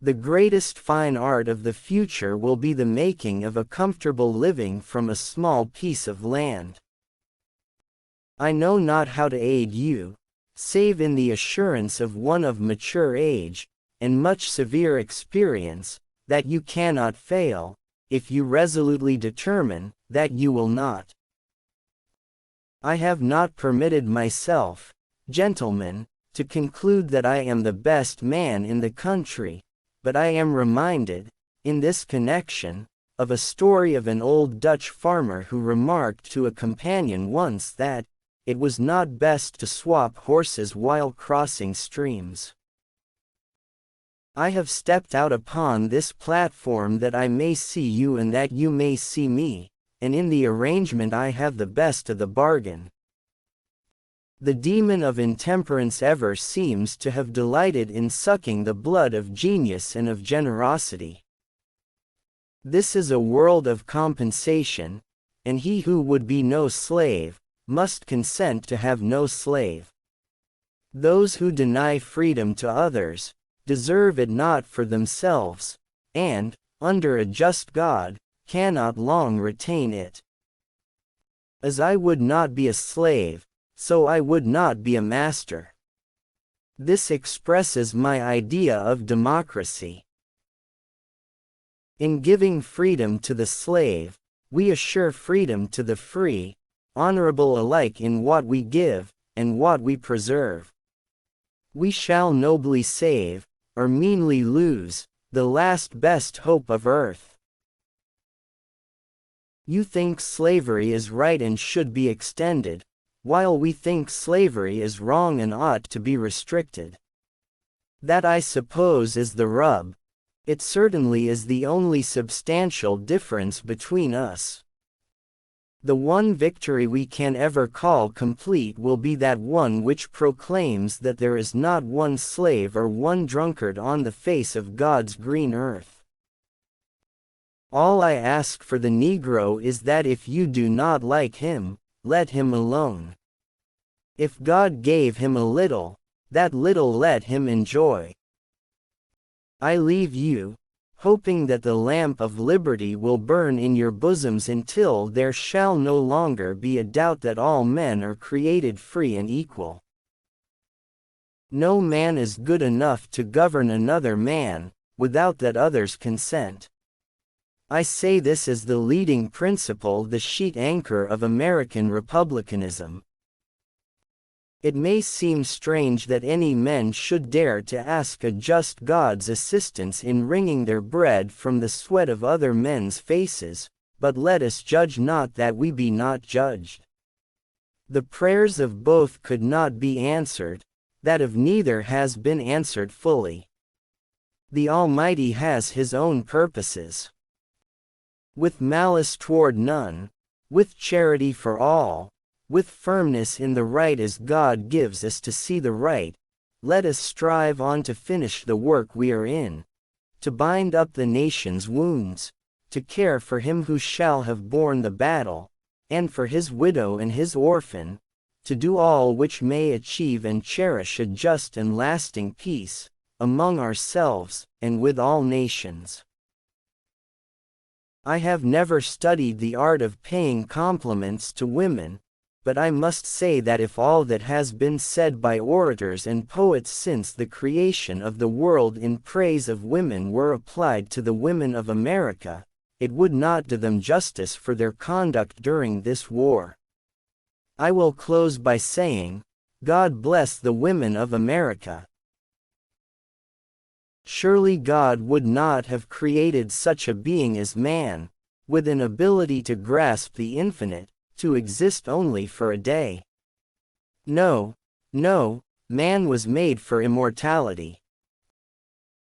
The greatest fine art of the future will be the making of a comfortable living from a small piece of land. I know not how to aid you, save in the assurance of one of mature age, and much severe experience, that you cannot fail, if you resolutely determine that you will not. I have not permitted myself, gentlemen, to conclude that I am the best man in the country, but I am reminded, in this connection, of a story of an old Dutch farmer who remarked to a companion once that it was not best to swap horses while crossing streams. I have stepped out upon this platform that I may see you and that you may see me, and in the arrangement I have the best of the bargain. The demon of intemperance ever seems to have delighted in sucking the blood of genius and of generosity. This is a world of compensation, and he who would be no slave, must consent to have no slave. Those who deny freedom to others, deserve it not for themselves, and, under a just God, cannot long retain it. As I would not be a slave, so I would not be a master. This expresses my idea of democracy. In giving freedom to the slave, we assure freedom to the free, honorable alike in what we give, and what we preserve. We shall nobly save, or meanly lose, the last best hope of earth. You think slavery is right and should be extended, while we think slavery is wrong and ought to be restricted. That, I suppose, is the rub. It certainly is the only substantial difference between us. The one victory we can ever call complete will be that one which proclaims that there is not one slave or one drunkard on the face of God's green earth. All I ask for the Negro is that if you do not like him, let him alone. If God gave him a little, that little let him enjoy. I leave you, hoping that the lamp of liberty will burn in your bosoms until there shall no longer be a doubt that all men are created free and equal. No man is good enough to govern another man, without that others consent. I say this as the leading principle, the sheet anchor of American republicanism. It may seem strange that any men should dare to ask a just God's assistance in wringing their bread from the sweat of other men's faces, but let us judge not that we be not judged. The prayers of both could not be answered, that of neither has been answered fully. The Almighty has His own purposes. With malice toward none, with charity for all, with firmness in the right as God gives us to see the right, let us strive on to finish the work we are in, to bind up the nation's wounds, to care for him who shall have borne the battle, and for his widow and his orphan, to do all which may achieve and cherish a just and lasting peace, among ourselves, and with all nations. I have never studied the art of paying compliments to women, but I must say that if all that has been said by orators and poets since the creation of the world in praise of women were applied to the women of America, it would not do them justice for their conduct during this war. I will close by saying, God bless the women of America. Surely God would not have created such a being as man, with an ability to grasp the infinite, to exist only for a day. No, no, man was made for immortality.